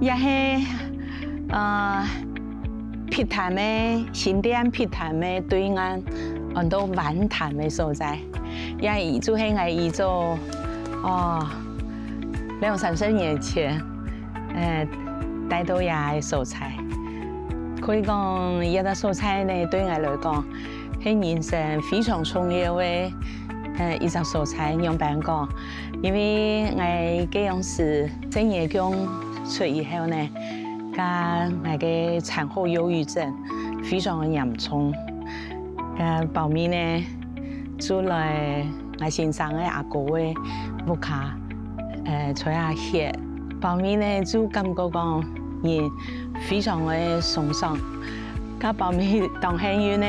也是碧潭的新店碧潭的对岸很多湾潭的所在，也就是我伊做2、30年前带到遐的素材，可以讲遐个素材呢对我来讲係人生非常重要的一隻素材，用白講，因為我這樣是正月中出以後呢，加我嘅產後憂鬱症非常的嚴重，後面呢做來我先生嘅阿哥嘅屋卡吹下血，後面呢就感覺講人非常的鬆爽。甲後面當戲院呢，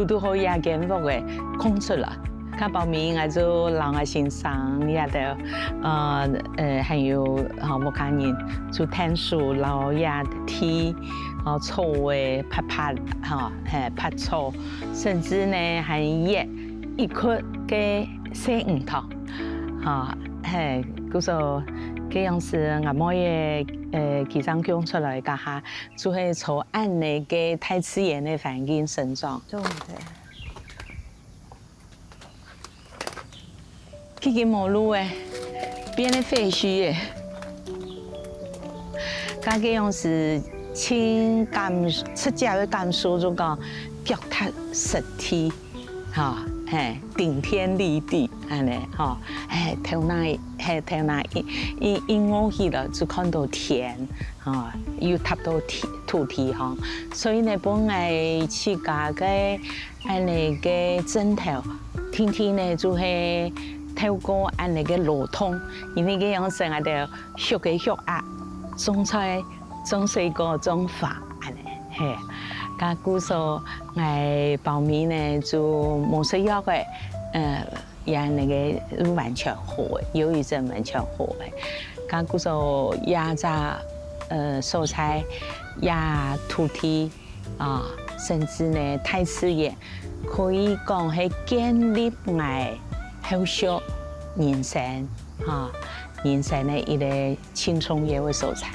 都好夜間屋嘅空出來。甲後面我就讓我先生也得還有木卡人就聽書，然後也睇草嘅拍草，甚至呢還熱一顆嘅細魚頭，嗰時這樣是我妹嘅幾張講出來家下，就係從按那個大自然的環境生長。對對。這個馬路變得廢墟這樣是輕感出家的感受，就講腳踏實地，頂天立地，安尼，頭那一摸起來就看到天，又踏到土地，所以呢，本來自家嘅安尼嘅枕頭，天天呢就係透過安尼嘅路通，因為這樣成日就學嘅學啊，種菜、種水果、種花，安尼，加古說我後面呢就冇需要嘅，也那個完全好嘅，憂鬱症完全好嘅。加古說也在素材，也土地甚至呢大自然，可以講係建立我後續人生人生的一個輕鬆嘅素材。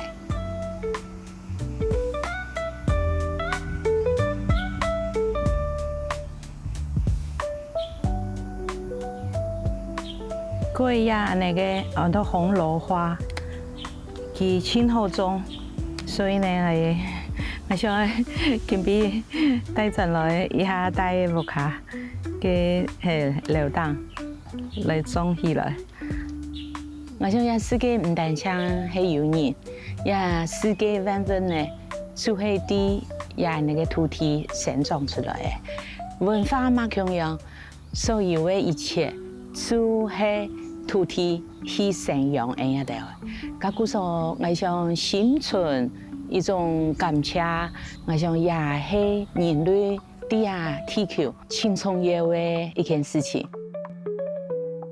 過呀，那個很多紅蘿花，佢青好種，所以呢，我想準備帶進來一下帶木卡嘅流動來種起來。我想呀，世界唔單止係有人，呀世界萬物呢，就係啲呀那個土地生長出來嘅文化嘛，同樣所有嘅一切就係土地去生養嘅一條。咁故所我想心存一種感謝，我想也係人類對啊地球輕鬆嘅一件事情。